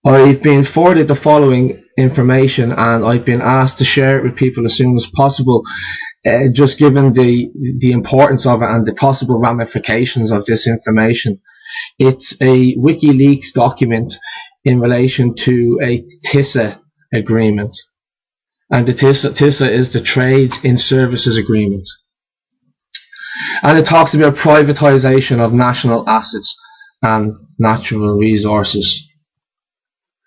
I've been forwarded the following information, and I've been asked to share it with people as soon as possible, just given the importance of it and the possible ramifications of this information. It's a WikiLeaks document in relation to a TISA agreement. And the TISA is the Trades in Services Agreement. And it talks about privatisation of national assets and natural resources.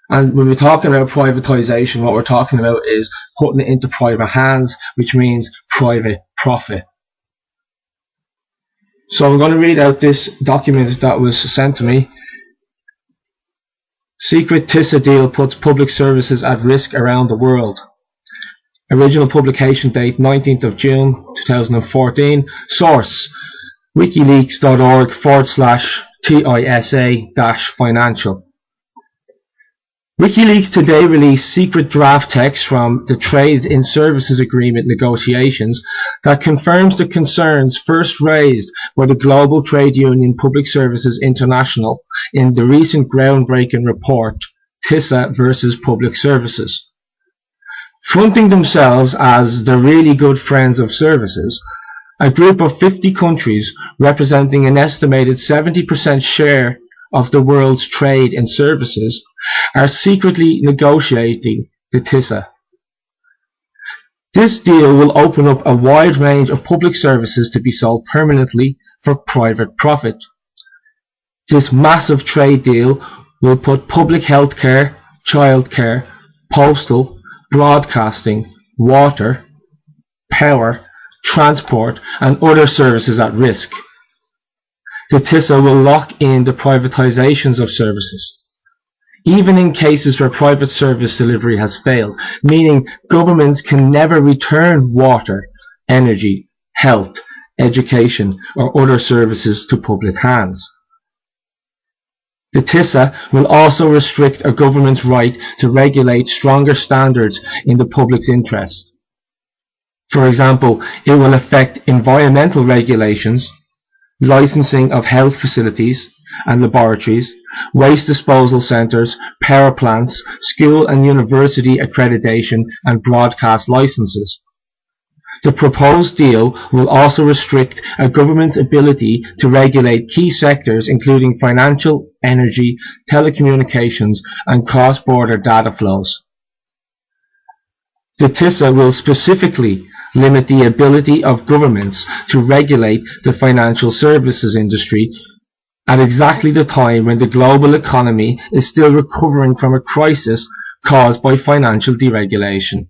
And when we're talking about privatisation, what we're talking about is putting it into private hands, which means private profit. So I'm going to read out this document that was sent to me. Secret TISA deal puts public services at risk around the world. Original publication date 19th of June 2014. Source wikileaks.org/TISA-financial. WikiLeaks today released secret draft text from the Trade in Services Agreement negotiations that confirms the concerns first raised by the global trade union Public Services International in the recent groundbreaking report, TISA versus Public Services. Fronting themselves as the really good friends of services, a group of 50 countries representing an estimated 70% share of the world's trade in services are secretly negotiating the TISA. This deal will open up a wide range of public services to be sold permanently for private profit. This massive trade deal will put public healthcare, childcare, postal, broadcasting, water, power, transport and other services at risk. The TISA will lock in the privatizations of services, even in cases where private service delivery has failed, meaning governments can never return water, energy, health, education or other services to public hands. The TISA will also restrict a government's right to regulate stronger standards in the public's interest. For example, it will affect environmental regulations, licensing of health facilities and laboratories, waste disposal centres, power plants, school and university accreditation and broadcast licences. The proposed deal will also restrict a government's ability to regulate key sectors including financial, energy, telecommunications and cross-border data flows. The TISA will specifically limit the ability of governments to regulate the financial services industry at exactly the time when the global economy is still recovering from a crisis caused by financial deregulation.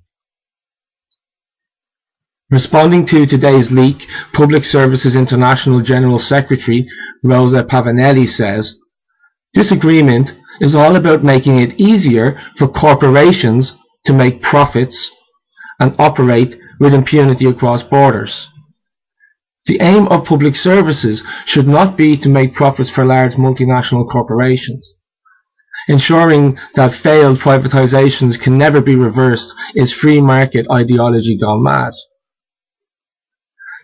Responding to today's leak, Public Services International General Secretary Rosa Pavanelli says, "This agreement is all about making it easier for corporations to make profits and operate with impunity across borders. The aim of public services should not be to make profits for large multinational corporations. Ensuring that failed privatizations can never be reversed is free market ideology gone mad."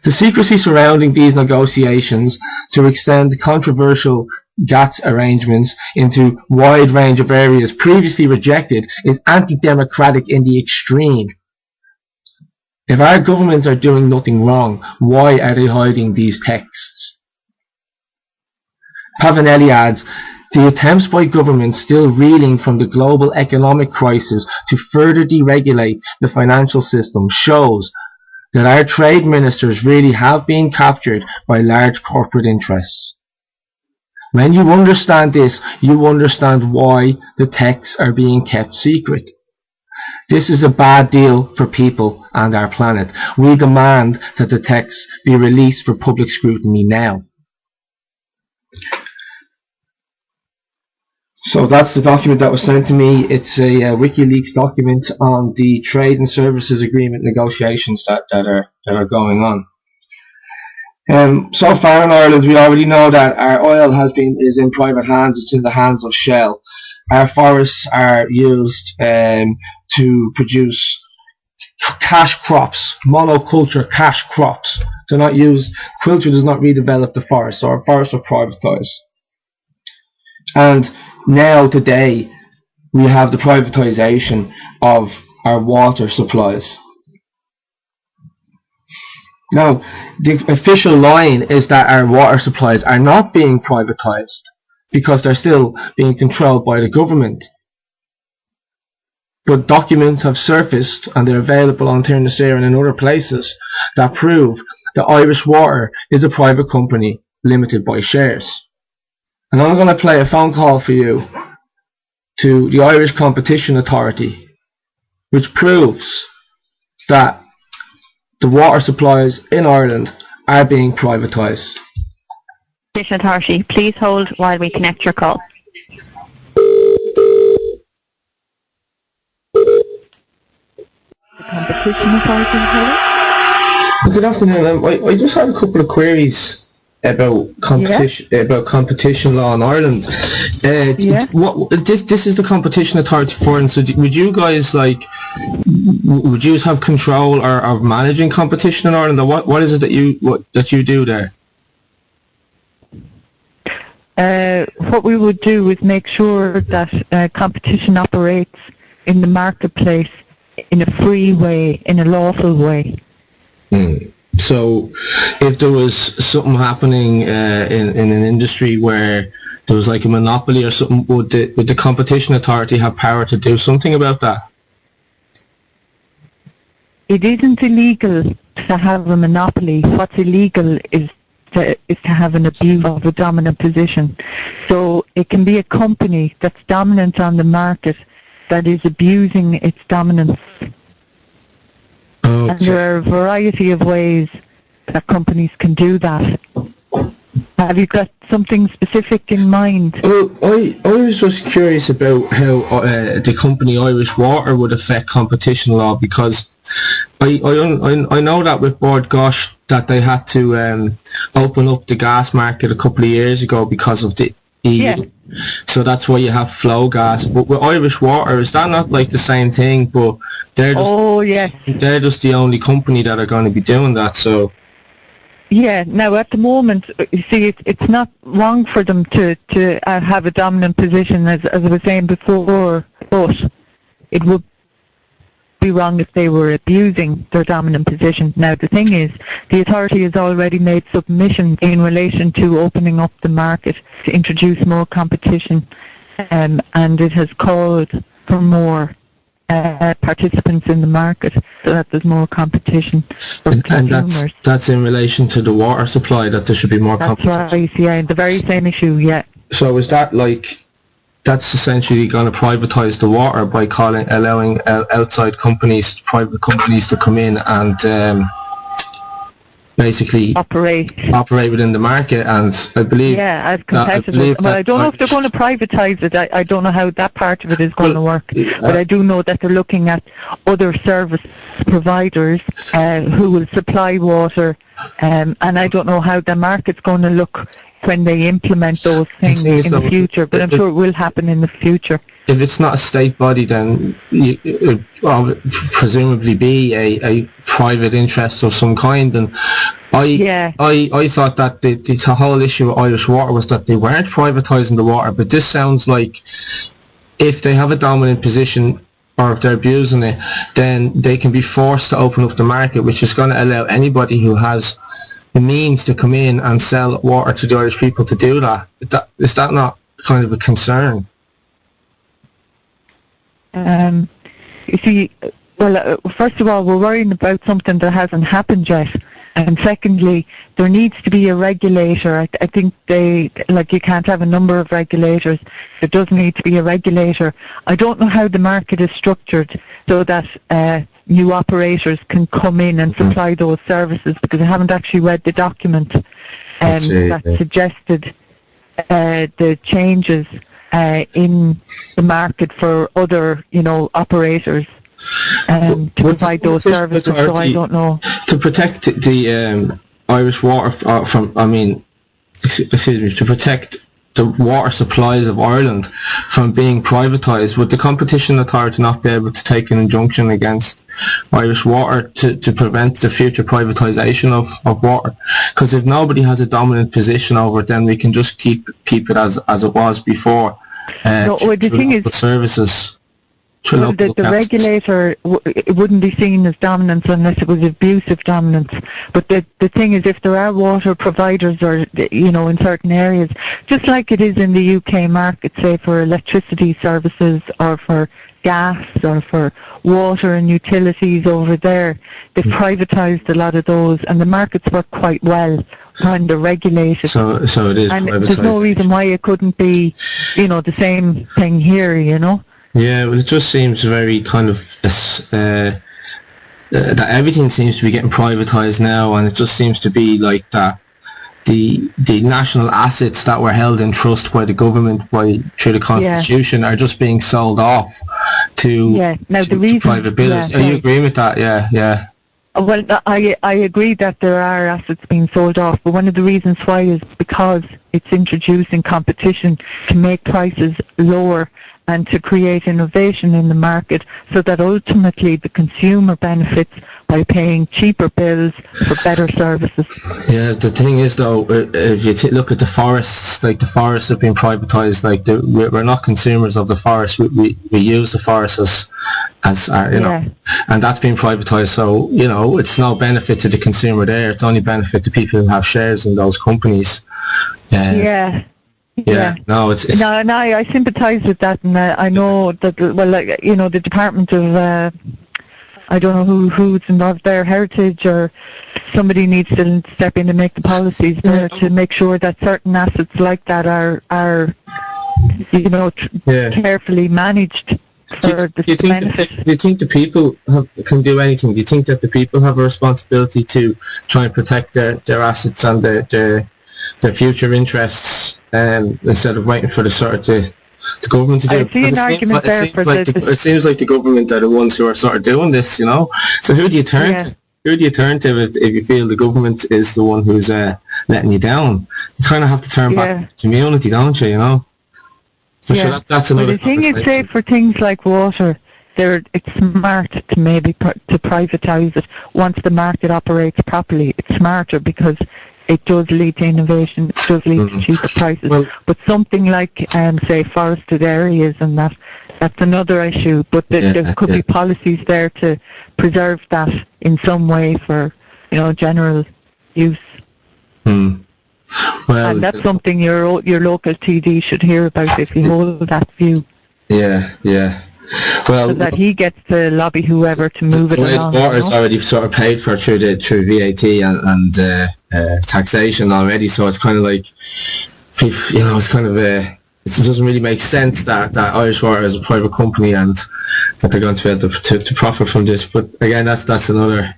The secrecy surrounding these negotiations to extend controversial GATS arrangements into a wide range of areas previously rejected is anti-democratic in the extreme. If our governments are doing nothing wrong, why are they hiding these texts? Pavanelli adds, "The attempts by governments still reeling from the global economic crisis to further deregulate the financial system shows that our trade ministers really have been captured by large corporate interests. When you understand this, you understand why the texts are being kept secret. This is a bad deal for people and our planet. We demand that the texts be released for public scrutiny now." So that's the document that was sent to me. It's a WikiLeaks document on the Trade and Services Agreement negotiations that are going on. So far in Ireland, we already know that our oil is in private hands. It's in the hands of Shell. Our forests are used to produce cash crops, monoculture cash crops. They're not used. Culture does not redevelop the forest, so our forests are privatised. And now, today, we have the privatisation of our water supplies. Now, the official line is that our water supplies are not being privatised because they're still being controlled by the government. But documents have surfaced, and they're available on TISA and in other places, that prove that Irish Water is a private company limited by shares. And I'm going to play a phone call for you to the Irish Competition Authority, which proves that the water supplies in Ireland are being privatised. Competition Authority, please hold while we connect your call. The Competition Authority, hello? Good afternoon. I just had a couple of queries about competition law in Ireland. This is the Competition Authority for Ireland. So would you guys would you have control or managing competition in Ireland? Or what is it that you do there? What we would do is make sure that competition operates in the marketplace in a free way, in a lawful way. So if there was something happening in an industry where there was like a monopoly or something, would the Competition Authority have power to do something about that? It isn't illegal to have a monopoly. What's illegal is to have an abuse of a dominant position. So it can be a company that's dominant on the market that is abusing its dominance. And there are a variety of ways that companies can do that. Have you got something specific in mind? Well, I was just curious about how the company Irish Water would affect competition law, because I know that with Bord Gáis that they had to open up the gas market a couple of years ago because of the EU. Yeah. So that's why you have flow gas. But with Irish Water, is that not like the same thing? But they're just, they're just the only company that are going to be doing that. So yeah. Now at the moment, you see, it's not wrong for them to have a dominant position, as I was saying before. But it would be wrong if they were abusing their dominant position. Now the thing is, the authority has already made submissions in relation to opening up the market to introduce more competition, and it has called for more participants in the market so that there's more competition for consumers. And that's in relation to the water supply, that there should be more competition. That's right, yeah, the very same issue, yeah. So is that that's essentially going to privatise the water by allowing outside companies, private companies, to come in and basically operate within the market? And I believe as competitors. Well, I don't know if they're going to privatise it. I don't know how that part of it is going to work. But I do know that they're looking at other service providers who will supply water, and I don't know how the market's going to look when they implement those things in the future, but I'm sure it will happen in the future. If it's not a state body, then it will presumably be a private interest of some kind. And I thought that the whole issue with Irish Water was that they weren't privatising the water, but this sounds like if they have a dominant position or if they're abusing it, then they can be forced to open up the market, which is going to allow anybody who has the means to come in and sell water to the Irish people to do that. Is that not kind of a concern? You see, well, first of all, we're worrying about something that hasn't happened yet. And secondly, there needs to be a regulator. I think you can't have a number of regulators. There does need to be a regulator. I don't know how the market is structured so that new operators can come in and supply those services, because I haven't actually read the document that suggested the changes in the market for other, operators to provide those services. So I don't know. To protect the Irish water to protect the water supplies of Ireland from being privatised, would the Competition Authority not be able to take an injunction against Irish Water to prevent the future privatisation of water? Because if nobody has a dominant position over it, then we can just keep it as it was before. No, well, the thing is, services. Well, the regulator, it wouldn't be seen as dominance unless it was abusive dominance. But the thing is, if there are water providers or, in certain areas, just like it is in the UK market, say for electricity services or for gas or for water and utilities over there, they've privatised a lot of those, and the markets work quite well when they're regulated. So it is. And there's no reason why it couldn't be, the same thing here, Yeah, well, it just seems very kind of that everything seems to be getting privatised now, and it just seems to be like that the national assets that were held in trust by the government through the constitution are just being sold off to private builders. Are you agreeing with that? Yeah. Well, I agree that there are assets being sold off, but one of the reasons why is because it's introducing competition to make prices lower and to create innovation in the market, so that ultimately the consumer benefits by paying cheaper bills for better services. Yeah, the thing is though, if you look at the forests, like the forests have been privatised. Like we're not consumers of the forest. We use the forests as and that's been privatised. So it's no benefit to the consumer there. It's only benefit to people who have shares in those companies. No, I sympathise with that, and I know that. Well, the Department of I don't know who's involved there, Heritage or somebody needs to step in and make the policies there to make sure that certain assets like that are carefully managed for the benefit. Do you think the people can do anything? Do you think that the people have a responsibility to try and protect their assets and their future interests, instead of waiting for the government to do it? I see an argument there for it seems like the government are the ones who are sort of doing this, So who do you turn to? Who do you turn to if you feel the government is the one who's letting you down? You kind of have to turn back to the community, don't you? So that's another. The thing is, say for things like water, it's smart to maybe to privatise it once the market operates properly. It's smarter because it does lead to innovation, it does lead to cheaper prices. But something like, say, forested areas and that's another issue. But there could be policies there to preserve that in some way for, general use. Well, and that's something your local TD should hear about if you hold that view. Yeah. Well, so that he gets to lobby whoever to move it along. The water's already sort of paid for through VAT and taxation already, so it's kind of like, it's kind of it doesn't really make sense that Irish Water is a private company and that they're going to be able to profit from this. But again, that's another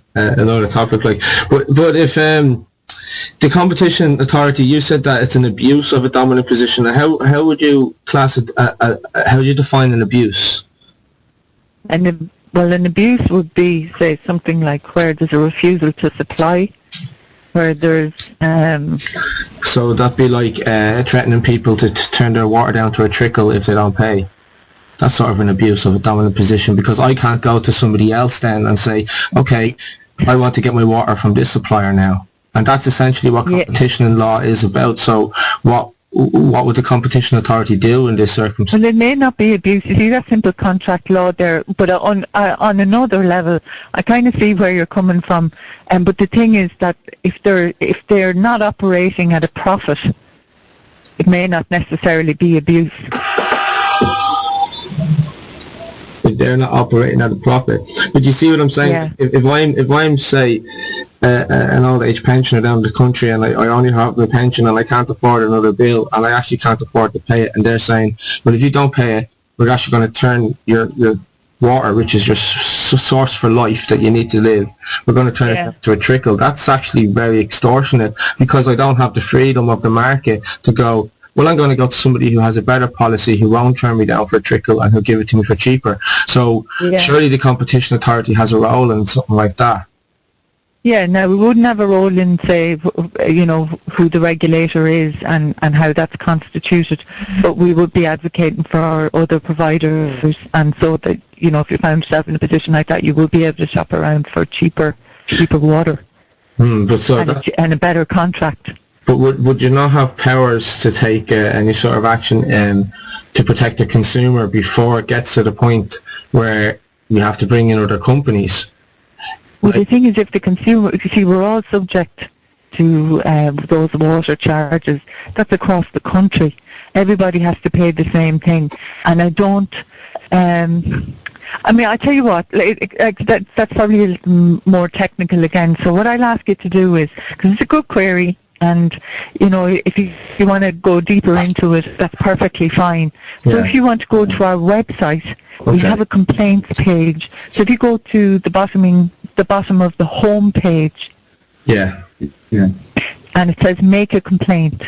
topic. But if the competition authority, you said that it's an abuse of a dominant position. How would you class it? How would you define an abuse? An abuse would be, say, something like where there's a refusal to supply, where there's... So that'd be like threatening people to turn their water down to a trickle if they don't pay. That's sort of an abuse of a dominant position, because I can't go to somebody else then and say, okay, I want to get my water from this supplier now. And that's essentially what competition in law is about. So what would the competition authority do in this circumstance? Well, it may not be abuse. You see, that's simple contract law there. But on another level, I kind of see where you're coming from. But the thing is that if they're not operating at a profit, it may not necessarily be abuse. If they're not operating at a profit, but you see what I'm saying? Yeah. If I'm say an old age pensioner down the country and I only have a pension and I can't afford another bill and I actually can't afford to pay it, and they're saying, well, if you don't pay it, we're actually going to turn your water, which is your source for life that you need to live, we're going to turn it to a trickle. That's actually very extortionate, because I don't have the freedom of the market to go, well, I'm going to go to somebody who has a better policy, who won't turn me down for a trickle and who'll give it to me for cheaper. So surely the competition authority has a role in something like that. Yeah, now we wouldn't have a role in, say, who the regulator is and how that's constituted, but we would be advocating for our other providers, and so that, if you found yourself in a position like that, you will be able to shop around for cheaper water and a better contract. But would you not have powers to take any sort of action to protect the consumer before it gets to the point where you have to bring in other companies? Well, the thing is, if the consumer, you see, we're all subject to those water charges. That's across the country. Everybody has to pay the same thing. And I don't, I mean, I tell you what, that's probably a little more technical again. So what I'll ask you to do is, because it's a good query, and, you know, if you want to go deeper into it, that's perfectly fine. So if you want to go to our website, we have a complaints page. So if you go to the bottom of the home page, and it says make a complaint.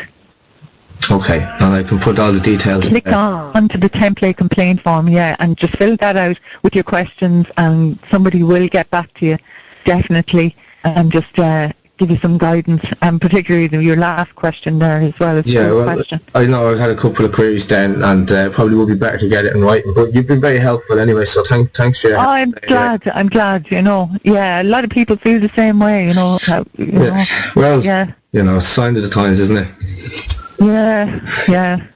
Okay, and I can put all the details. Click onto the template complaint form, and just fill that out with your questions, and somebody will get back to you, definitely, and just give you some guidance, and particularly your last question there as well. Question. I know I've had a couple of queries then, and probably would be better to get it in writing, but you've been very helpful anyway, so thanks for your help. I'm glad, you know. Yeah, a lot of people feel the same way, you know. Well, you know, it's a sign of the times, isn't it? Yeah.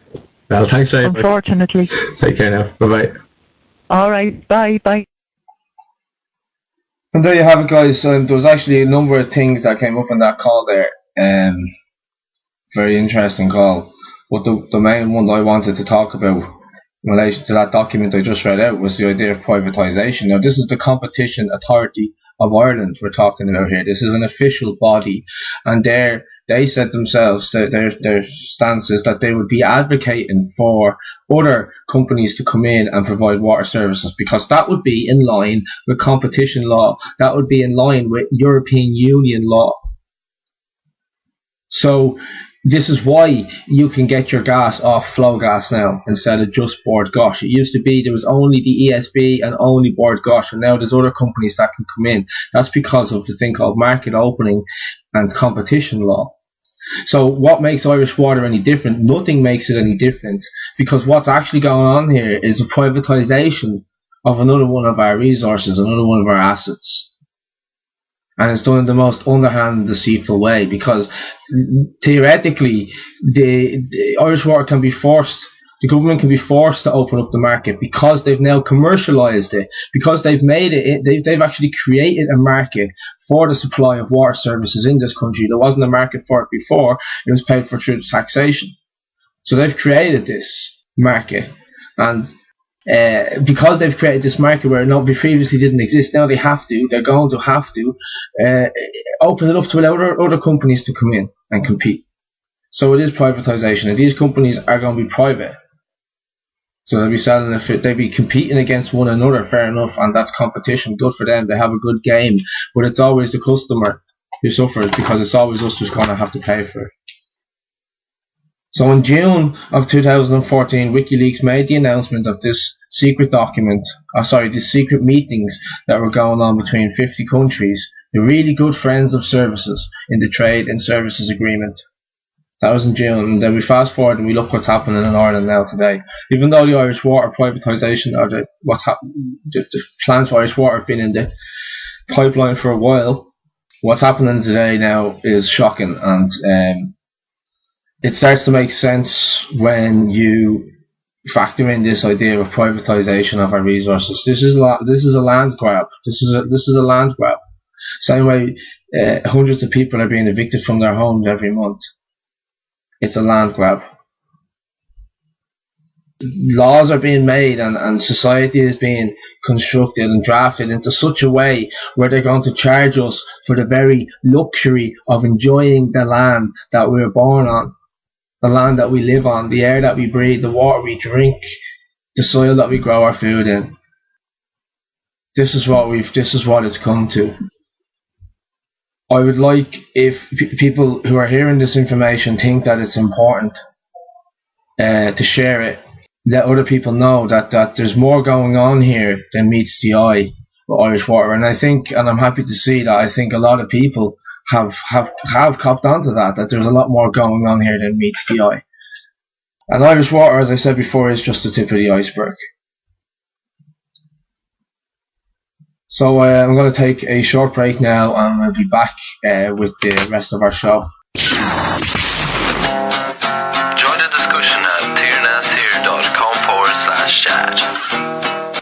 Well, thanks very much. Unfortunately. Take care now. Bye-bye. All right, bye. And there you have it, guys. There was actually a number of things that came up in that call there. Very interesting call. But the main one that I wanted to talk about in relation to that document I just read out was the idea of privatisation. Now, this is the Competition Authority of Ireland we're talking about here. This is an official body, and they said themselves that their stance is that they would be advocating for other companies to come in and provide water services, because that would be in line with competition law. That would be in line with European Union law. So this is why you can get your gas off flow gas now instead of just Bord Gáis. It used to be there was only the ESB and only Bord Gáis, and now there's other companies that can come in. That's because of the thing called market opening and competition law. So what makes Irish Water any different? Nothing makes it any different, because what's actually going on here is a privatisation of another one of our resources, another one of our assets. And it's done in the most underhand, deceitful way, because theoretically the Irish Water can be forced, the government can be forced to open up the market, because they've now commercialised it, because they've made it, they've actually created a market for the supply of water services in this country. There wasn't a market for it before. It was paid for through taxation. So they've created this market, and because they've created this market where it previously didn't exist, now they're going to have to open it up to allow other companies to come in and compete. So it is privatisation, and these companies are going to be private. So they'll be selling it, they'll be competing against one another, fair enough, and that's competition, good for them, they have a good game, but it's always the customer who suffers, because it's always us who's going to have to pay for it. So in June of 2014, WikiLeaks made the announcement of this secret document, these secret meetings that were going on between 50 countries, the really good friends of services in the Trade and Services Agreement. That was in June, and then we fast forward and we look what's happening in Ireland now today. Even though the Irish Water privatisation, or the plans for Irish Water have been in the pipeline for a while, what's happening today now is shocking, and it starts to make sense when you factor in this idea of privatisation of our resources. This is a land grab. This is a land grab. Same way hundreds of people are being evicted from their homes every month. It's a land grab. Laws are being made, and society is being constructed and drafted into such a way where they're going to charge us for the very luxury of enjoying the land that we were born on, the land that we live on, the air that we breathe, the water we drink, the soil that we grow our food in. This is what it's come to. I would like, if people who are hearing this information think that it's important to share it, let other people know that there's more going on here than meets the eye with Irish Water. And I think, and I'm happy to see that, I think a lot of people have copped onto that there's a lot more going on here than meets the eye. And Irish Water, as I said before, is just the tip of the iceberg. So I'm going to take a short break now, and we'll be back with the rest of our show.